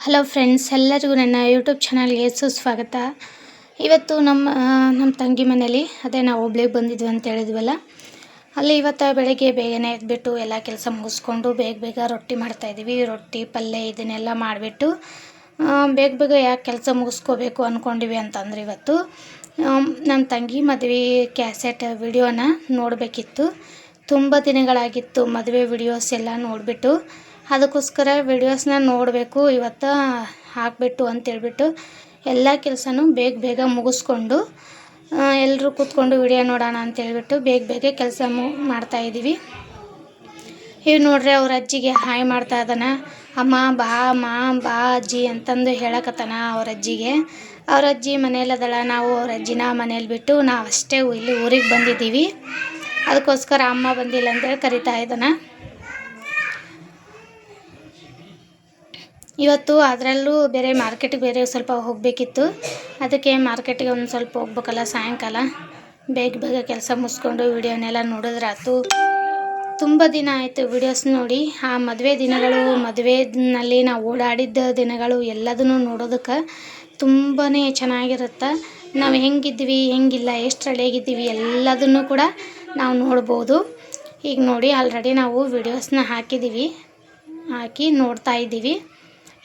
Hello friends, ಎಲ್ಲರಿಗೂ ನನ್ನ YouTube ಚಾನಲ್ಗೆ ಸುಸ್ವಾಗತ. ಇವತ್ತು ನಮ್ಮ ತಂಗಿ ಮನೇಲಿ ನಾವು ಹುಬ್ಳಿಗೆ ಬಂದಿದ್ವಿ ಅಂತ ಹೇಳಿದ್ವಲ್ಲ, ಅಲ್ಲಿ ಇವತ್ತು ಬೆಳಗ್ಗೆ ಬೇಗನೆ ಎದ್ಬಿಟ್ಟು ಎಲ್ಲ ಕೆಲಸ ಮುಗಿಸ್ಕೊಂಡು ಬೇಗ ರೊಟ್ಟಿ ಮಾಡ್ತಾಯಿದ್ದೀವಿ. ರೊಟ್ಟಿ ಪಲ್ಯ ಇದನ್ನೆಲ್ಲ ಮಾಡಿಬಿಟ್ಟು ಬೇಗ ಯಾಕೆ ಕೆಲಸ ಮುಗಿಸ್ಕೋಬೇಕು ಅಂದ್ಕೊಂಡಿವಿ ಅಂತಂದ್ರೆ, ಇವತ್ತು ನಮ್ಮ ತಂಗಿ ಮದುವೆ ಕ್ಯಾಸೆಟ್ ವಿಡಿಯೋನ ನೋಡಬೇಕಿತ್ತು. ತುಂಬ ದಿನಗಳಾಗಿತ್ತು ಮದುವೆ ವಿಡಿಯೋಸ್ ಎಲ್ಲ ನೋಡಿಬಿಟ್ಟು. ಅದಕ್ಕೋಸ್ಕರ ವಿಡಿಯೋಸ್ನ ನೋಡಬೇಕು ಇವತ್ತು ಹಾಕ್ಬಿಟ್ಟು ಅಂತೇಳ್ಬಿಟ್ಟು ಎಲ್ಲ ಕೆಲಸನೂ ಬೇಗ ಮುಗಿಸ್ಕೊಂಡು ಎಲ್ಲರೂ ಕೂತ್ಕೊಂಡು ವಿಡಿಯೋ ನೋಡೋಣ ಅಂತೇಳ್ಬಿಟ್ಟು ಬೇಗ ಕೆಲಸ ಮಾಡ್ತಾಯಿದ್ದೀವಿ. ಇವು ನೋಡ್ರಿ, ಅವ್ರ ಅಜ್ಜಿಗೆ ಹಾಯ್ ಮಾಡ್ತಾ ಇದ್ದಾನೆ. ಅಮ್ಮ ಬಾ ಅಜ್ಜಿ ಅಂತಂದು ಹೇಳಕತ್ತಾನ ಅವ್ರ ಅಜ್ಜಿಗೆ. ಅವ್ರ ಅಜ್ಜಿ ಮನೆಯಲ್ಲದಳ. ನಾವು ಅವ್ರ ಅಜ್ಜಿನ ಮನೇಲಿ ಬಿಟ್ಟು ನಾವು ಅಷ್ಟೇ ಇಲ್ಲಿ ಊರಿಗೆ ಬಂದಿದ್ದೀವಿ. ಅದಕ್ಕೋಸ್ಕರ ಅಮ್ಮ ಬಂದಿಲ್ಲ ಅಂತೇಳಿ ಕರಿತಾ ಇದ್ದಾನೆ. ಇವತ್ತು ಅದರಲ್ಲೂ ಬೇರೆ ಮಾರ್ಕೆಟಿಗೆ ಸ್ವಲ್ಪ ಹೋಗಬೇಕಿತ್ತು. ಅದಕ್ಕೆ ಮಾರ್ಕೆಟಿಗೆ ಒಂದು ಸ್ವಲ್ಪ ಹೋಗ್ಬೇಕಲ್ಲ ಸಾಯಂಕಾಲ. ಬೇಗ ಕೆಲಸ ಮುಗಿಸ್ಕೊಂಡು ವಿಡಿಯೋನೆಲ್ಲ ನೋಡಿದ್ರಾತು. ತುಂಬ ದಿನ ಆಯಿತು ವಿಡಿಯೋಸ್ ನೋಡಿ. ಆ ಮದುವೆ ದಿನಗಳು, ಮದುವೆನಲ್ಲಿ ನಾವು ಓಡಾಡಿದ್ದ ದಿನಗಳು ಎಲ್ಲದನ್ನು ನೋಡೋದಕ್ಕೆ ತುಂಬಾ ಚೆನ್ನಾಗಿರುತ್ತೆ. ನಾವು ಹೆಂಗಿದ್ವಿ, ಹೆಂಗಿಲ್ಲ, ಎಷ್ಟು ರೆಡಿಯಾಗಿದ್ದೀವಿ ಎಲ್ಲದನ್ನು ಕೂಡ ನಾವು ನೋಡ್ಬೋದು. ಈಗ ನೋಡಿ, ಆಲ್ರೆಡಿ ನಾವು ವಿಡಿಯೋಸ್ನ ಹಾಕಿ ನೋಡ್ತಾ ಇದ್ದೀವಿ.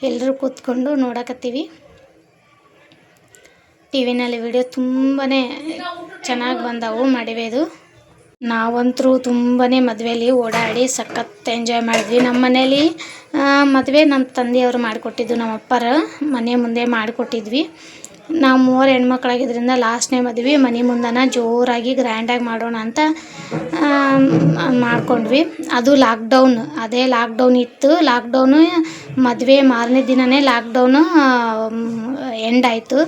ಎಲ್ಲರೂ ಕೂತ್ಕೊಂಡು ನೋಡಕತ್ತೀವಿ. ಟಿ ವಿನಲ್ಲಿ ವಿಡಿಯೋ ತುಂಬಾ ಚೆನ್ನಾಗಿ ಬಂದವು ಮದುವೆದು. ನಾವಂತರೂ ತುಂಬಾ ಮದುವೆಯಲ್ಲಿ ಓಡಾಡಿ ಸಖತ್ ಎಂಜಾಯ್ ಮಾಡಿದ್ವಿ. ನಮ್ಮ ಮನೇಲಿ ಮದುವೆ ನಮ್ಮ ತಂದೆಯವರು ಮಾಡಿಕೊಟ್ಟಿದ್ದು, ನಮ್ಮ ಅಪ್ಪರ ಮನೆ ಮುಂದೆ ಮಾಡಿಕೊಟ್ಟಿದ್ವಿ. ನಾವು 3 ಹೆಣ್ಮಕ್ಳಾಗಿದ್ದರಿಂದ ಲಾಸ್ಟ್ನೇ ಮದುವೆ ಮನೆ ಮುಂದನ ಜೋರಾಗಿ ಗ್ರ್ಯಾಂಡಾಗಿ ಮಾಡೋಣ ಅಂತ ಮಾಡ್ಕೊಂಡ್ವಿ. ಅದು ಲಾಕ್ಡೌನ್ ಇತ್ತು. ಲಾಕ್ಡೌನು ಮದುವೆ ಮಾರನೇ ದಿನವೇ ಲಾಕ್ಡೌನು ಎಂಡ್ ಆಯಿತು.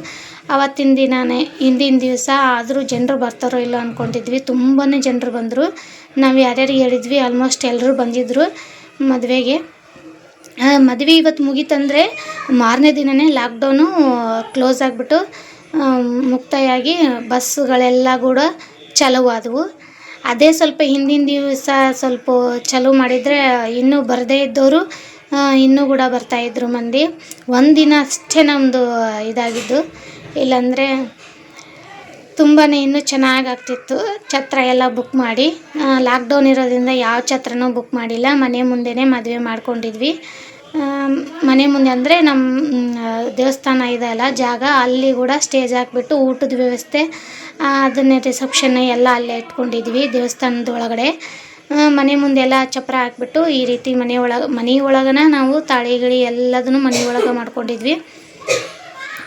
ಅವತ್ತಿನ ದಿನವೇ ಹಿಂದಿನ ದಿವಸ ಆದರೂ ಜನರು ಬರ್ತಾರೋ ಇಲ್ಲೋ ಅಂದ್ಕೊಂಡಿದ್ವಿ. ತುಂಬಾ ಜನರು ಬಂದರು. ನಾವು ಯಾರ್ಯಾರಿಗೆ ಹೇಳಿದ್ವಿ ಆಲ್ಮೋಸ್ಟ್ ಎಲ್ಲರೂ ಬಂದಿದ್ದರು ಮದುವೆಗೆ. ಮದುವೆ ಇವತ್ತು ಮುಗೀತಂದರೆ ಮಾರನೇ ದಿನವೇ ಲಾಕ್ಡೌನು ಕ್ಲೋಸ್ ಆಗಿಬಿಟ್ಟು ಮುಕ್ತಾಯಾಗಿ ಬಸ್ಸುಗಳೆಲ್ಲ ಕೂಡ ಚಾಲೂ ಆದವು. ಅದೇ ಸ್ವಲ್ಪ ಹಿಂದಿನ ದಿವಸ ಸ್ವಲ್ಪ ಚಾಲೂ ಮಾಡಿದರೆ ಇನ್ನೂ ಬರದೇ ಇದ್ದವರು ಇನ್ನೂ ಕೂಡ ಬರ್ತಾಯಿದ್ರು ಮಂದಿ. ಒಂದಿನ ಅಷ್ಟೇ ನಮ್ಮದು ಇದಾಗಿದ್ದು, ಇಲ್ಲಾಂದರೆ ತುಂಬಾ ಇನ್ನೂ ಚೆನ್ನಾಗಾಗ್ತಿತ್ತು. ಛತ್ರ ಎಲ್ಲ ಬುಕ್ ಮಾಡಿ, ಲಾಕ್ಡೌನ್ ಇರೋದ್ರಿಂದ ಯಾವ ಛತ್ರನೂ ಬುಕ್ ಮಾಡಿಲ್ಲ. ಮನೆ ಮುಂದೆನೇ ಮದುವೆ ಮಾಡ್ಕೊಂಡಿದ್ವಿ. ಮನೆ ಮುಂದೆ ಅಂದರೆ ನಮ್ಮ ದೇವಸ್ಥಾನ ಇದೆ ಅಲ್ಲ ಜಾಗ, ಅಲ್ಲಿ ಕೂಡ ಸ್ಟೇಜ್ ಹಾಕ್ಬಿಟ್ಟು ಊಟದ ವ್ಯವಸ್ಥೆ, ಅದನ್ನೇ ರಿಸೆಪ್ಷನ್ ಎಲ್ಲ ಅಲ್ಲೇ ಇಟ್ಕೊಂಡಿದ್ವಿ ದೇವಸ್ಥಾನದ ಒಳಗಡೆ. ಮನೆ ಮುಂದೆಲ್ಲ ಚಪ್ಪರ ಹಾಕ್ಬಿಟ್ಟು ಈ ರೀತಿ ಮನೆಯೊಳಗನ ನಾವು ತಾಳಿ ಎಲ್ಲದನ್ನು ಮನೆಯೊಳಗೆ ಮಾಡ್ಕೊಂಡಿದ್ವಿ.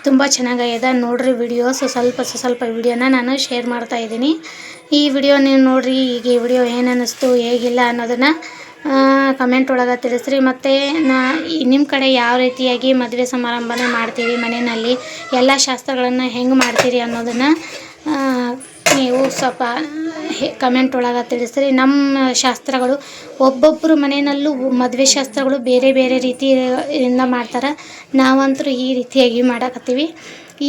ತುಂಬ ಚೆನ್ನಾಗಿದೆ ನೋಡ್ರಿ. ವಿಡಿಯೋಸ್ ಸ್ವಲ್ಪ ವಿಡಿಯೋನ ನಾನು ಶೇರ್ ಮಾಡ್ತಾಯಿದ್ದೀನಿ. ಈ ವಿಡಿಯೋ ನೀವು ನೋಡ್ರಿ. ಈಗ ಈ ವಿಡಿಯೋ ಏನು ಅನ್ನಿಸ್ತು, ಹೇಗಿಲ್ಲ ಅನ್ನೋದನ್ನು ಕಮೆಂಟ್ ಒಳಗೆ ತಿಳಿಸ್ರಿ. ಮತ್ತು ನಿಮ್ಮ ಕಡೆ ಯಾವ ರೀತಿಯಾಗಿ ಮದುವೆ ಸಮಾರಂಭನ ಮಾಡ್ತೀರಿ, ಮನೆಯಲ್ಲಿ ಎಲ್ಲ ಶಾಸ್ತ್ರಗಳನ್ನು ಹೆಂಗೆ ಮಾಡ್ತೀರಿ ಅನ್ನೋದನ್ನು ನೀವು ಸ್ವಲ್ಪ ಕಮೆಂಟ್ ಒಳಗೆ ತಿಳಿಸ್ರಿ. ನಮ್ಮ ಶಾಸ್ತ್ರಗಳು ಒಬ್ಬೊಬ್ಬರು ಮನೆಯಲ್ಲೂ ಮದುವೆ ಶಾಸ್ತ್ರಗಳು ಬೇರೆ ರೀತಿಯಿಂದ ಮಾಡ್ತಾರೆ. ನಾವಂತರೂ ಈ ರೀತಿಯಾಗಿ ಮಾಡಕತ್ತೀವಿ.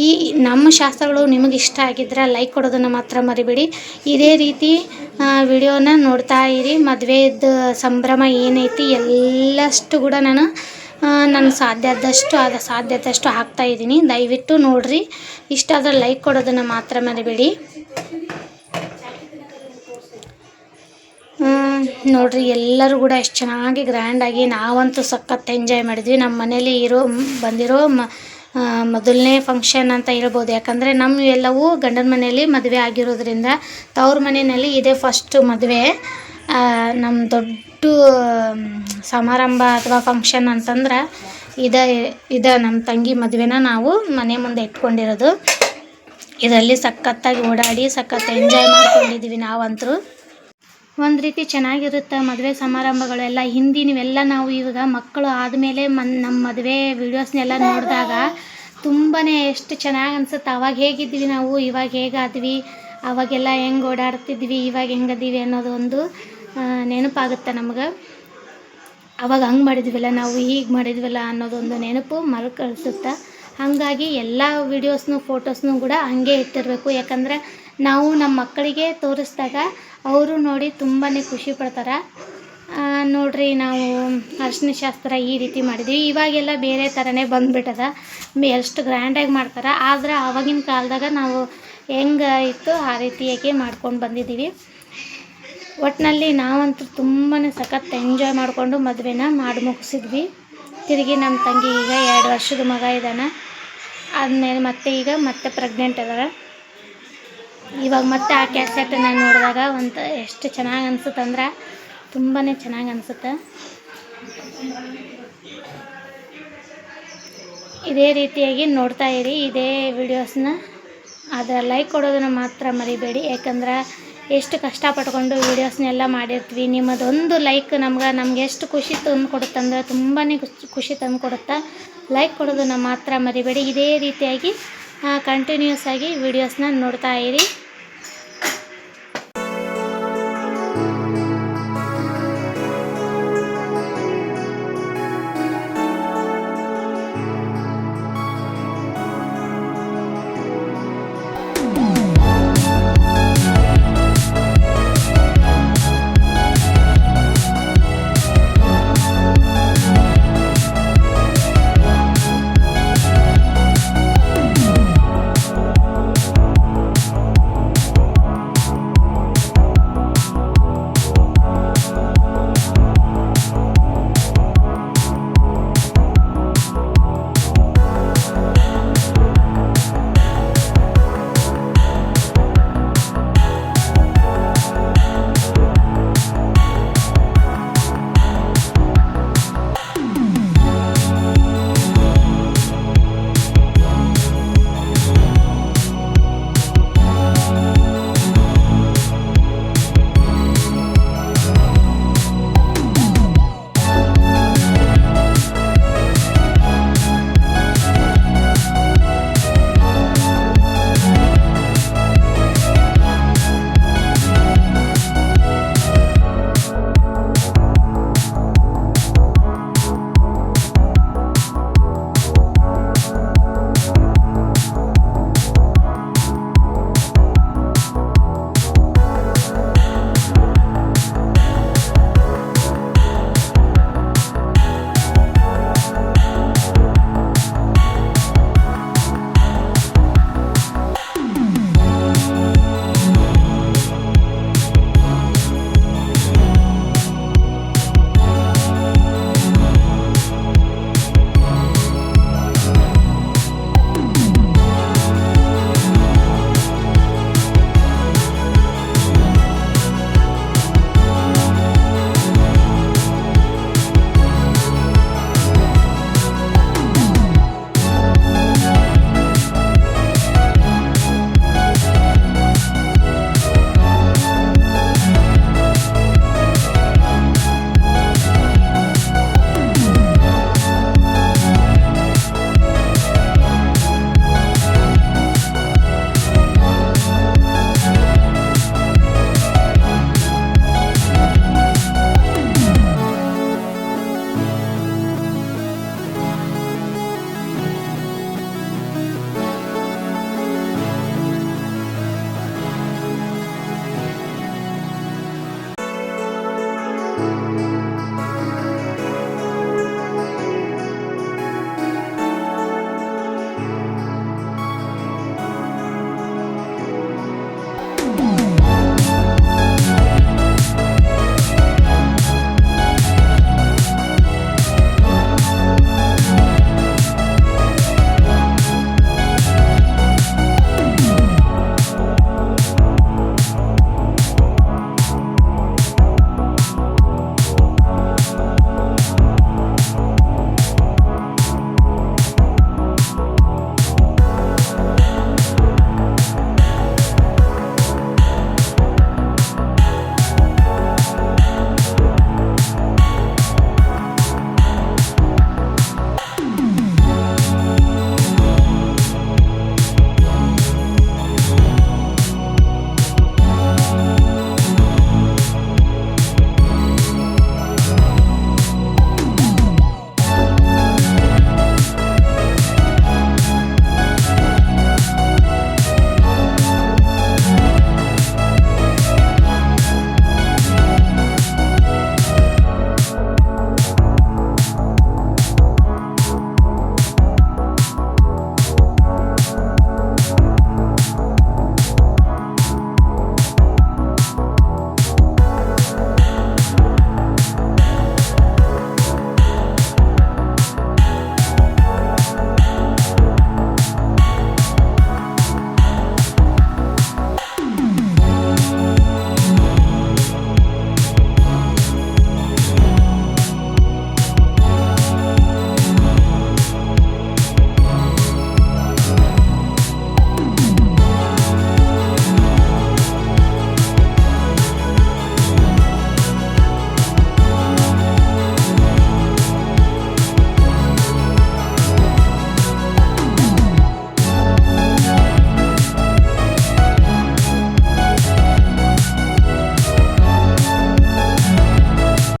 ಈ ನಮ್ಮ ಶಾಸ್ತ್ರಗಳು ನಿಮಗೆ ಇಷ್ಟ ಆಗಿದ್ರೆ ಲೈಕ್ ಕೊಡೋದನ್ನು ಮಾತ್ರ ಮರಿಬೇಡಿ. ಇದೇ ರೀತಿ ವಿಡಿಯೋನ ನೋಡ್ತಾ ಇರಿ. ಮದುವೆದ ಸಂಭ್ರಮ ಏನೈತಿ ಎಲ್ಲಷ್ಟು ಕೂಡ ನಾನು ನನ್ನ ಸಾಧ್ಯದಷ್ಟು ಹಾಕ್ತಾಯಿದ್ದೀನಿ. ದಯವಿಟ್ಟು ನೋಡಿರಿ. ಇಷ್ಟ ಆದರೆ ಲೈಕ್ ಕೊಡೋದನ್ನು ಮಾತ್ರ ಮರಿಬೇಡಿ. ನೋಡ್ರಿ, ಎಲ್ಲರೂ ಕೂಡ ಎಷ್ಟು ಚೆನ್ನಾಗಿ ಗ್ರ್ಯಾಂಡಾಗಿ ನಾವಂತೂ ಸಖತ್ ಎಂಜಾಯ್ ಮಾಡಿದ್ವಿ. ನಮ್ಮ ಮನೇಲಿ ಬಂದಿರೋ ಮೊದಲನೇ ಫಂಕ್ಷನ್ ಅಂತ ಹೇಳ್ಬೋದು. ಯಾಕಂದರೆ ನಮ್ಮ ಎಲ್ಲವೂ ಗಂಡನ ಮನೆಯಲ್ಲಿ ಮದುವೆ ಆಗಿರೋದ್ರಿಂದ ತವ್ರ ಮನೆಯಲ್ಲಿ ಇದೇ ಫಸ್ಟ್ ಮದುವೆ. ನಮ್ಮ ದೊಡ್ಡ ಸಮಾರಂಭ ಅಥವಾ ಫಂಕ್ಷನ್ ಅಂತಂದ್ರೆ ಇದ ನಮ್ಮ ತಂಗಿ ಮದುವೆನ ನಾವು ಮನೆ ಮುಂದೆ ಇಟ್ಕೊಂಡಿರೋದು. ಇದರಲ್ಲಿ ಸಖತ್ತಾಗಿ ಓಡಾಡಿ ಸಖತ್ ಎಂಜಾಯ್ ಮಾಡ್ಕೊಂಡಿದ್ದೀವಿ ನಾವಂತರೂ. ಒಂದು ರೀತಿ ಚೆನ್ನಾಗಿರುತ್ತೆ ಮದುವೆ ಸಮಾರಂಭಗಳೆಲ್ಲ. ಹಿಂದಿನವೆಲ್ಲ ನಾವು ಇವಾಗ ಮಕ್ಕಳು ಆದಮೇಲೆ ನಮ್ಮ ಮದುವೆ ವೀಡಿಯೋಸ್ನೆಲ್ಲ ನೋಡಿದಾಗ ತುಂಬಾ ಎಷ್ಟು ಚೆನ್ನಾಗಿ ಅನ್ಸುತ್ತೆ. ಅವಾಗ ಹೇಗಿದ್ವಿ ನಾವು, ಇವಾಗ ಹೇಗಾದ್ವಿ, ಅವಾಗೆಲ್ಲ ಹೆಂಗೆ ಓಡಾಡ್ತಿದ್ವಿ, ಇವಾಗ ಹೆಂಗದೀವಿ ಅನ್ನೋದು ಒಂದು ನೆನಪಾಗುತ್ತೆ ನಮ್ಗೆ. ಅವಾಗ ಹಂಗೆ ಮಾಡಿದ್ವಿಲ್ಲ ನಾವು, ಹೀಗೆ ಮಾಡಿದ್ವಲ್ಲ ಅನ್ನೋದೊಂದು ನೆನಪು ಮರುಕಳಿಸುತ್ತೆ. ಹಾಗಾಗಿ ಎಲ್ಲ ವೀಡಿಯೋಸ್ನು ಫೋಟೋಸ್ನು ಕೂಡ ಹಾಗೆ ಇಟ್ಟಿರಬೇಕು. ಯಾಕಂದರೆ ನಾವು ನಮ್ಮ ಮಕ್ಕಳಿಗೆ ತೋರಿಸಿದಾಗ ಅವರು ನೋಡಿ ತುಂಬಾ ಖುಷಿ ಪಡ್ತಾರೆ. ನೋಡ್ರಿ ನಾವು ಅರಿಶಿನ ಶಾಸ್ತ್ರ ಈ ರೀತಿ ಮಾಡಿದ್ವಿ. ಇವಾಗೆಲ್ಲ ಬೇರೆ ಥರನೇ ಬಂದುಬಿಟ್ಟದ. ಎಷ್ಟು ಗ್ರ್ಯಾಂಡಾಗಿ ಮಾಡ್ತಾರೆ, ಆದ್ರೆ ಆವಾಗಿನ ಕಾಲದಾಗ ನಾವು ಹೆಂಗೆ ಇತ್ತು ಆ ರೀತಿಯಾಗಿ ಮಾಡ್ಕೊಂಡು ಬಂದಿದ್ದೀವಿ. ಒಟ್ಟಿನಲ್ಲಿ ನಾವಂತೂ ತುಂಬಾ ಸಖತ್ ಎಂಜಾಯ್ ಮಾಡಿಕೊಂಡು ಮದುವೆನ ಮಾಡಿ ಮುಗಿಸಿದ್ವಿ. ತಿರುಗಿ ನಮ್ಮ ತಂಗಿ ಈಗ 2 ವರ್ಷದ ಮಗ ಇದ್ದಾನೆ. ಆದಮೇಲೆ ಮತ್ತೆ ಪ್ರೆಗ್ನೆಂಟ್ ಅದಾರ. ಇವಾಗ ಮತ್ತೆ ಆ ಕ್ಯಾಸೆಟನ್ನು ನೋಡಿದಾಗ ಎಷ್ಟು ಚೆನ್ನಾಗಿ ಅನ್ಸುತ್ತಂದ್ರೆ ತುಂಬಾ ಚೆನ್ನಾಗಿ ಅನಿಸುತ್ತೆ. ಇದೇ ರೀತಿಯಾಗಿ ನೋಡ್ತಾ ಇರಿ ಇದೇ ವಿಡಿಯೋಸ್ನ. ಆದರೆ ಲೈಕ್ ಕೊಡೋದನ್ನು ಮಾತ್ರ ಮರಿಬೇಡಿ, ಯಾಕಂದ್ರೆ ಎಷ್ಟು ಕಷ್ಟಪಟ್ಕೊಂಡು ವೀಡಿಯೋಸ್ನೆಲ್ಲ ಮಾಡಿರ್ತೀವಿ. ನಿಮ್ಮದೊಂದು ಲೈಕ್ ನಮ್ಗೆ ಎಷ್ಟು ಖುಷಿ ತಂದು ಕೊಡುತ್ತಂದ್ರೆ ತುಂಬಾ ಖುಷಿ ತಂದು ಕೊಡುತ್ತೆ. ಲೈಕ್ ಕೊಡೋದನ್ನು ಮಾತ್ರ ಮರಿಬೇಡಿ. ಇದೇ ರೀತಿಯಾಗಿ ಕಂಟಿನ್ಯೂಸ್ ಆಗಿ ವೀಡಿಯೋಸ್ನ ನೋಡ್ತಾ ಇರಿ.